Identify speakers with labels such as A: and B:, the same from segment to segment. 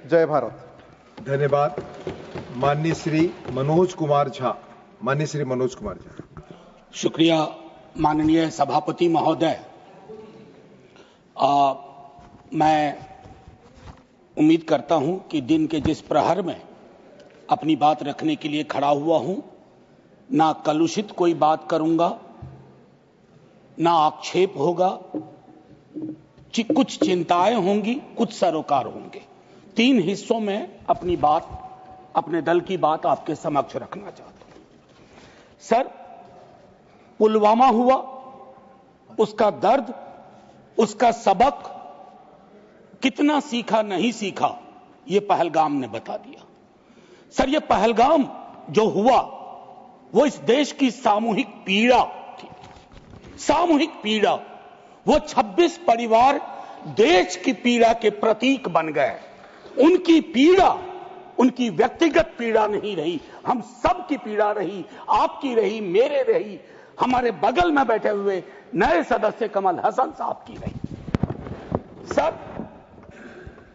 A: जय भारत।
B: धन्यवाद। माननीय श्री मनोज कुमार झा।
C: शुक्रिया माननीय सभापति महोदय। मैं उम्मीद करता हूं कि दिन के जिस प्रहर में अपनी बात रखने के लिए खड़ा हुआ हूं, ना कलुषित कोई बात करूंगा, ना आक्षेप होगा, कुछ चिंताएं होंगी, कुछ सरोकार होंगे। 3 हिस्सों में अपनी बात, अपने दल की बात आपके समक्ष रखना चाहता हूं। सर, पुलवामा हुआ, उसका दर्द, उसका सबक, कितना सीखा नहीं सीखा, ये पहलगाम ने बता दिया। सर, ये पहलगाम जो हुआ वो इस देश की सामूहिक पीड़ा थी, सामूहिक पीड़ा। वो 26 परिवार देश की पीड़ा के प्रतीक बन गए। उनकी पीड़ा उनकी व्यक्तिगत पीड़ा नहीं रही, हम सब की पीड़ा रही, आपकी रही, मेरे रही, हमारे बगल में बैठे हुए नए सदस्य कमल हसन साहब की रही। सर,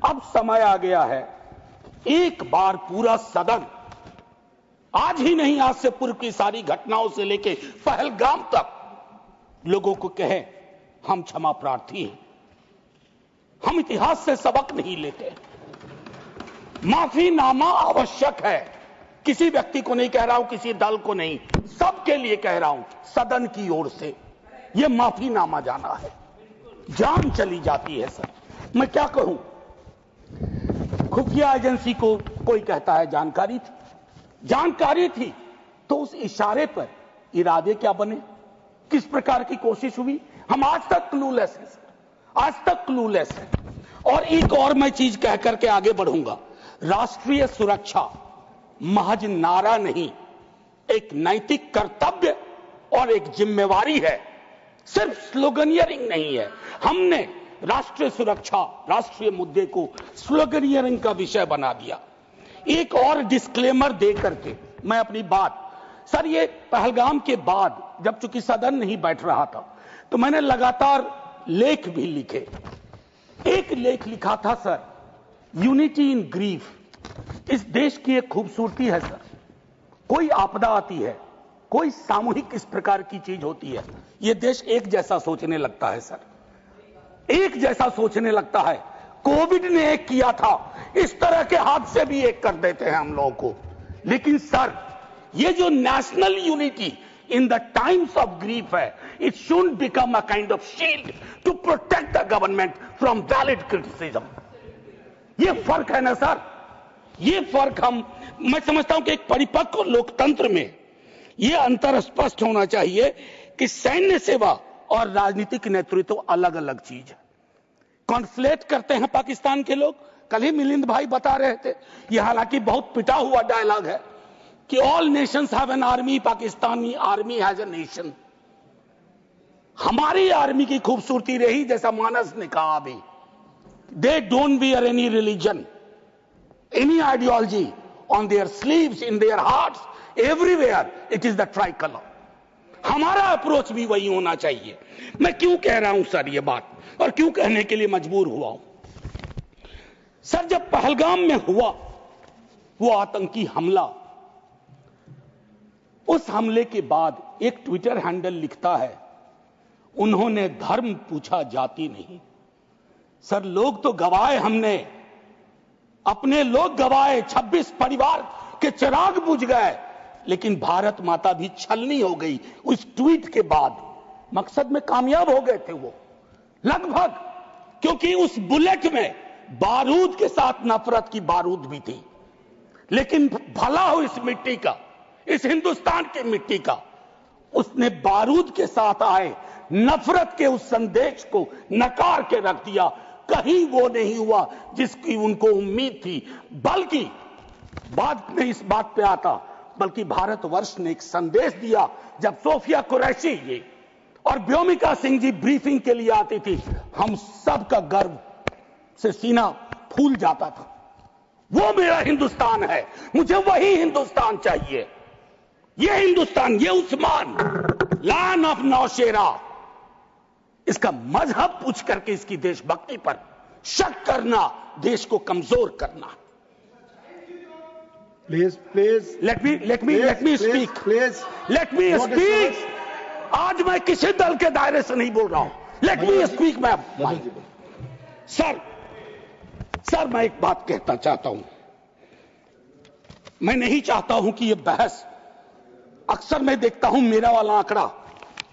C: अब समय आ गया है, एक बार पूरा सदन, आज ही नहीं, आज से पूर्व की सारी घटनाओं से लेके पहलगाम तक लोगों को कहे हम क्षमा प्रार्थी हैं, हम इतिहास से सबक नहीं लेते। माफीनामा आवश्यक है। किसी व्यक्ति को नहीं कह रहा हूं, किसी दल को नहीं, सबके लिए कह रहा हूं, सदन की ओर से यह माफीनामा जाना है। जान चली जाती है। सर, मैं क्या कहूं, खुफिया एजेंसी को कोई कहता है जानकारी थी, तो उस इशारे पर इरादे क्या बने, किस प्रकार की कोशिश हुई, हम आज तक क्लूलेस हैं। आज तक क्लूलेस है। और एक और मैं चीज कह करके आगे बढ़ूंगा, राष्ट्रीय सुरक्षा महज नारा नहीं, एक नैतिक कर्तव्य और एक जिम्मेवारी है, सिर्फ स्लोगनियरिंग नहीं है। हमने राष्ट्रीय सुरक्षा, राष्ट्रीय मुद्दे को स्लोगनियरिंग का विषय बना दिया। एक और डिस्क्लेमर दे करके मैं अपनी बात, सर, ये पहलगाम के बाद जब चूंकि सदन नहीं बैठ रहा था, तो मैंने लगातार लेख भी लिखे। एक लेख लिखा था सर, यूनिटी इन ग्रीफ। इस देश की एक खूबसूरती है सर, कोई आपदा आती है, कोई सामूहिक इस प्रकार की चीज होती है, यह देश एक जैसा सोचने लगता है सर, एक जैसा सोचने लगता है। कोविड ने एक किया था, इस तरह के हादसे भी एक कर देते हैं हम लोगों को। लेकिन सर, ये जो national unity in the times of grief है, it should become a kind of shield to protect the government from valid criticism. ये फर्क है ना सर, ये फर्क मैं समझता हूं कि एक परिपक्व लोकतंत्र में यह अंतर स्पष्ट होना चाहिए कि सैन्य सेवा और राजनीतिक नेतृत्व अलग अलग चीज है। कॉन्फ्लेट करते हैं पाकिस्तान के लोग। कल ही मिलिंद भाई बता रहे थे, यह हालांकि बहुत पिटा हुआ डायलॉग है कि all Nations have an army, Pakistani army has a nation. हमारी आर्मी की खूबसूरती रही, जैसा मानस ने कहा अभी, they don't wear any religion, any ideology on their sleeves, in their hearts, everywhere it is the tricolour. हमारा अप्रोच भी वही होना चाहिए। मैं क्यों कह रहा हूं सर ये बात, और क्यों कहने के लिए मजबूर हुआ हूं सर, जब पहलगाम में हुआ वो आतंकी हमला, उस हमले के बाद एक ट्विटर हैंडल लिखता है, उन्होंने धर्म पूछा, जाति नहीं। सर, लोग तो गवाए, हमने अपने लोग गवाए, 26 परिवार के चिराग बुझ गए, लेकिन भारत माता भी छलनी हो गई उस ट्वीट के बाद। मकसद में कामयाब हो गए थे वो लगभग, क्योंकि उस बुलेट में बारूद के साथ नफरत की बारूद भी थी। लेकिन भला हो इस मिट्टी का, इस हिंदुस्तान की मिट्टी का, उसने बारूद के साथ आए नफरत के उस संदेश को नकार के रख दिया। कहीं वो नहीं हुआ जिसकी उनको उम्मीद थी, बल्कि बाद में इस बात पे आता, बल्कि भारतवर्ष ने एक संदेश दिया। जब सोफिया कुरैशी जी और व्योमिका सिंह जी ब्रीफिंग के लिए आती थी, हम सब का गर्व से सीना फूल जाता था। वो मेरा हिंदुस्तान है, मुझे वही हिंदुस्तान चाहिए। ये हिंदुस्तान, ये उस्मान, लैंड ऑफ नौशेरा, इसका मजहब पूछ करके इसकी देशभक्ति पर शक करना देश को कमजोर करना।
B: Please
C: let me speak। आज मैं किसी दल के दायरे से नहीं बोल रहा हूं। let me speak। मैं सर मैं एक बात कहना चाहता हूं। मैं नहीं चाहता हूं कि यह बहस, अक्सर मैं देखता हूं मेरा वाला आंकड़ा,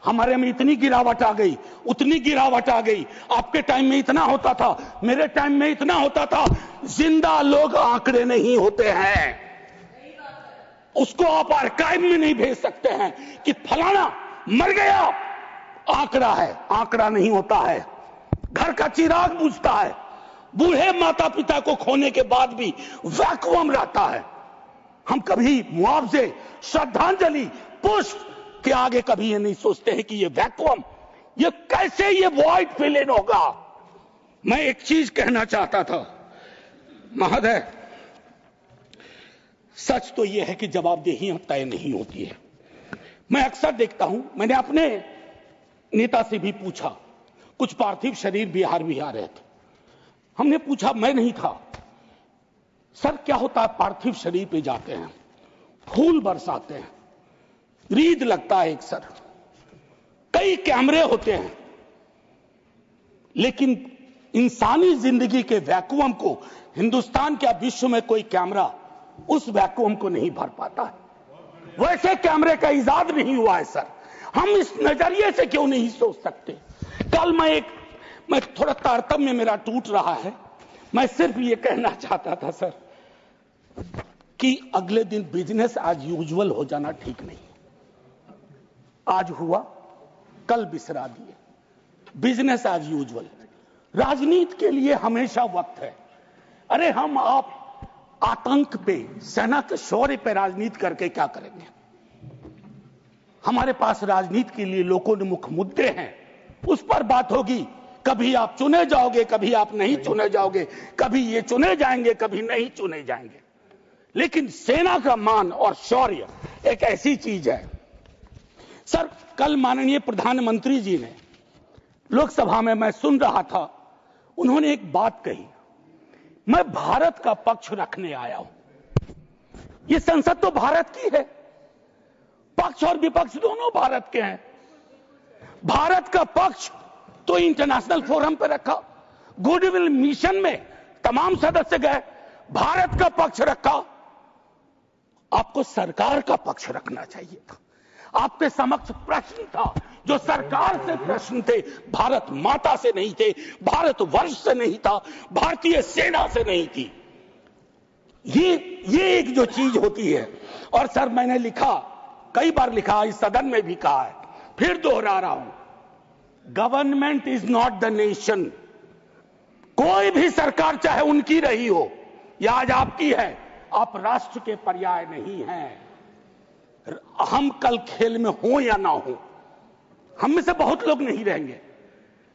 C: हमारे में इतनी गिरावट आ गई, उतनी गिरावट आ गई, आपके टाइम में इतना होता था, मेरे टाइम में इतना होता था। जिंदा लोग आंकड़े नहीं होते हैं, उसको आप आर्काइव में नहीं भेज सकते हैं कि फलाना मर गया, आंकड़ा है, आंकड़ा नहीं होता है। घर का चिराग बुझता है, बूढ़े माता पिता को खोने के बाद भी वैक्यूम रहता है। हम कभी मुआवजे, श्रद्धांजलि, पुष्प के आगे कभी ये नहीं सोचते हैं कि ये वैक्यूम, ये कैसे ये वॉइड फिल इन होगा। मैं एक चीज कहना चाहता था महोदय, सच तो यह है कि जवाबदेही तय नहीं होती है। मैं अक्सर देखता हूं, मैंने अपने नेता से भी पूछा, कुछ पार्थिव शरीर बिहार आ रहे थे, हमने पूछा, मैं नहीं था, सर क्या होता है, पार्थिव शरीर पे जाते हैं, फूल बरसाते हैं, रीद लगता है एक सर, कई कैमरे होते हैं, लेकिन इंसानी जिंदगी के वैक्यूम को हिंदुस्तान क्या विश्व में कोई कैमरा उस वैक्यूम को नहीं भर पाता है। वैसे कैमरे का इजाद नहीं हुआ है सर। हम इस नजरिए से क्यों नहीं सोच सकते। कल मैं थोड़ा तारतम्य मेरा टूट रहा है, मैं सिर्फ ये कहना चाहता था सर कि अगले दिन बिजनेस एज यूजुअल हो जाना ठीक नहीं। आज हुआ, कल बिसरा दिए, बिजनेस एज यूजुअल। राजनीति के लिए हमेशा वक्त है। अरे हम आप आतंक पे, सेना के शौर्य पे राजनीति करके क्या करेंगे। हमारे पास राजनीति के लिए लोकोन्मुख मुद्दे हैं, उस पर बात होगी। कभी आप चुने जाओगे, कभी आप नहीं चुने जाओगे, कभी ये चुने जाएंगे, कभी नहीं चुने जाएंगे। लेकिन सेना का मान और शौर्य एक ऐसी चीज है। सर कल माननीय प्रधानमंत्री जी ने लोकसभा में, मैं सुन रहा था, उन्होंने एक बात कही, मैं भारत का पक्ष रखने आया हूं। ये संसद तो भारत की है, पक्ष और विपक्ष दोनों भारत के हैं। भारत का पक्ष तो इंटरनेशनल फोरम पर रखा, गुडविल मिशन में तमाम सदस्य गए, भारत का पक्ष रखा। आपको सरकार का पक्ष रखना चाहिए था। आपके समक्ष प्रश्न था, जो सरकार से प्रश्न थे, भारत माता से नहीं थे, भारत वर्ष से नहीं था, भारतीय सेना से नहीं थी। ये एक जो चीज होती है। और सर मैंने लिखा, कई बार लिखा, इस सदन में भी कहा है, फिर दोहरा रहा हूं, government is not the nation. कोई भी सरकार चाहे उनकी रही हो या आज आपकी है, आप राष्ट्र के पर्याय नहीं हैं। हम कल खेल में हो या ना हो, हम में से बहुत लोग नहीं रहेंगे,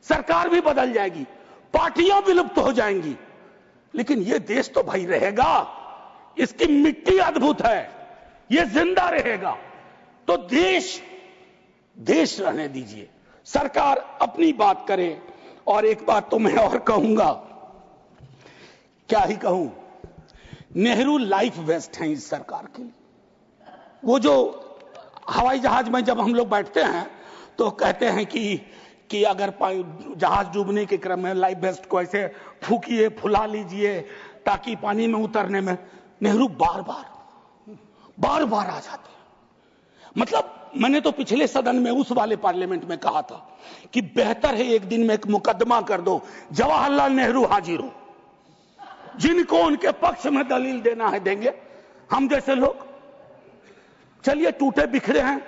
C: सरकार भी बदल जाएगी, पार्टियां विलुप्त हो जाएंगी, लेकिन ये देश तो भाई रहेगा। इसकी मिट्टी अद्भुत है, ये जिंदा रहेगा। तो देश रहने दीजिए, सरकार अपनी बात करे। और एक बात तो मैं और कहूंगा, क्या ही कहूं, नेहरू लाइफ वेस्ट है इस सरकार के लिए। वो जो हवाई जहाज में जब हम लोग बैठते हैं तो कहते हैं कि अगर जहाज डूबने के क्रम में लाइफ वेस्ट को ऐसे फूकिए, फुला लीजिए ताकि पानी में उतरने में, नेहरू बार बार आ जाते हैं। मतलब मैंने तो पिछले सदन में उस वाले पार्लियामेंट में कहा था कि बेहतर है एक दिन में एक मुकदमा कर दो, जवाहरलाल नेहरू हाजिर हो, जिनको उनके पक्ष में दलील देना है देंगे, हम जैसे लोग चलिए टूटे बिखरे हैं।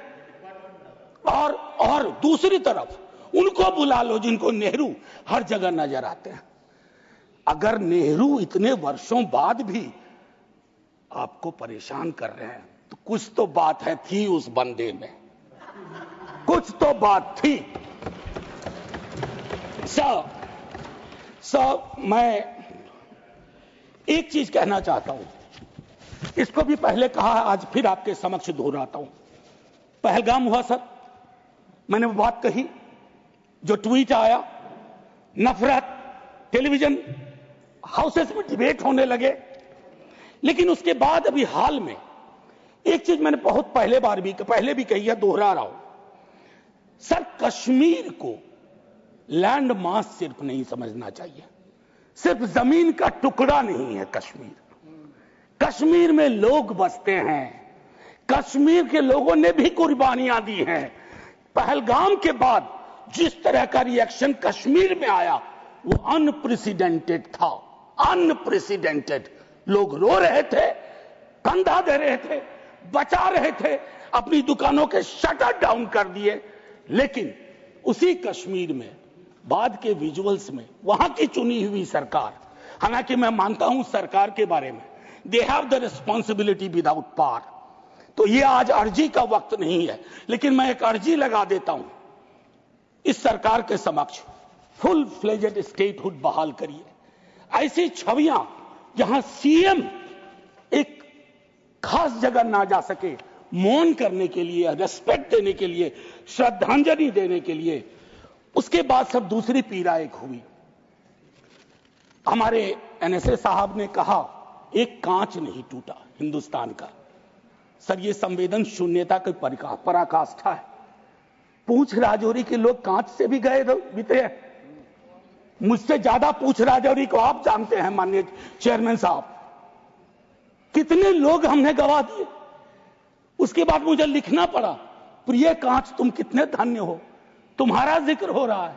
C: और दूसरी तरफ उनको बुला लो जिनको नेहरू हर जगह नजर आते हैं। अगर नेहरू इतने वर्षों बाद भी आपको परेशान कर रहे हैं तो कुछ तो बात है, थी उस बंदे में, कुछ तो बात थी। मैं एक चीज कहना चाहता हूं, इसको भी पहले कहा, आज फिर आपके समक्ष दोहराता हूं। पहलगाम हुआ सर, मैंने वो बात कही, जो ट्वीट आया, नफरत, टेलीविजन हाउसेस में डिबेट होने लगे। लेकिन उसके बाद अभी हाल में एक चीज मैंने बहुत पहले भी कही है, दोहरा रहा हूं। सर, कश्मीर को लैंड मास सिर्फ नहीं समझना चाहिए, सिर्फ जमीन का टुकड़ा नहीं है कश्मीर। कश्मीर में लोग बसते हैं, कश्मीर के लोगों ने भी कुर्बानियां दी हैं। पहलगाम के बाद जिस तरह का रिएक्शन कश्मीर में आया वो अनप्रेसिडेंटेड था, अनप्रेसिडेंटेड। लोग रो रहे थे, कंधा दे रहे थे, बचा रहे थे, अपनी दुकानों के शटर डाउन कर दिए। लेकिन उसी कश्मीर में बाद के विजुअल्स में वहां की चुनी हुई सरकार, हालांकि मैं मानता हूं सरकार के बारे में, they have the responsibility without power, तो ये आज अर्जी का वक्त नहीं है, लेकिन मैं एक अर्जी लगा देता हूं इस सरकार के समक्ष, फुल फ्लेजेड स्टेटहुड बहाल करिए। ऐसी छवियां जहां सीएम एक खास जगह ना जा सके, मौन करने के लिए, रेस्पेक्ट देने के लिए, श्रद्धांजलि देने के लिए, उसके बाद सब दूसरी पीड़ा एक हुई। हमारे एनएसए साहब ने कहा एक कांच नहीं टूटा हिंदुस्तान का। सर, ये संवेदन शून्यता की पराकाष्ठा है। पूंछ राजौरी के लोग कांच से भी गए बीते हैं। मुझसे ज्यादा पूंछ राजौरी को आप जानते हैं माननीय चेयरमैन साहब, कितने लोग हमने गवा दिए। उसके बाद मुझे लिखना पड़ा, प्रिय कांच तुम कितने धन्य हो, तुम्हारा जिक्र हो रहा है,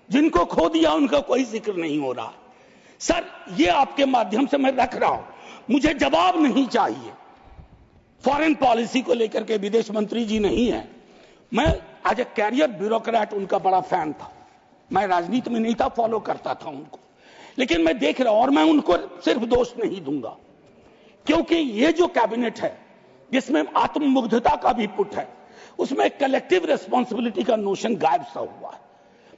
C: जिनको खो दिया उनका कोई जिक्र नहीं हो रहा। सर, ये आपके माध्यम से मैं रख रहा हूं, मुझे जवाब नहीं चाहिए। फॉरेन पॉलिसी को लेकर के विदेश मंत्री जी नहीं है, मैं एज ए कैरियर ब्यूरोक्रेट उनका बड़ा फैन था। मैं राजनीति में नहीं था, फॉलो करता था उनको, लेकिन मैं देख रहा हूं और मैं उनको सिर्फ दोष नहीं दूंगा, क्योंकि ये जो कैबिनेट है जिसमें आत्ममुग्धता का भी पुट है, उसमें कलेक्टिव रिस्पॉन्सिबिलिटी का नोशन गायब सा हुआ है।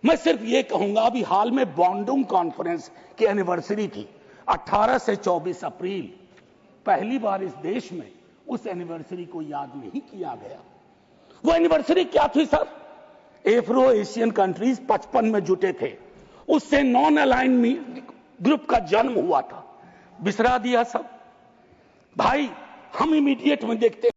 C: मैं सिर्फ ये कहूंगा, अभी हाल में बॉन्डुंग कॉन्फ्रेंस की एनिवर्सरी थी 18 से 24 अप्रैल, पहली बार इस देश में उस एनिवर्सरी को याद नहीं किया गया। वो एनिवर्सरी क्या थी सर? एफ्रो एशियन कंट्रीज 55 में जुटे थे, उससे नॉन अलाइन ग्रुप का जन्म हुआ था। बिसरा दिया सब। भाई, हम इमीडिएट में देखते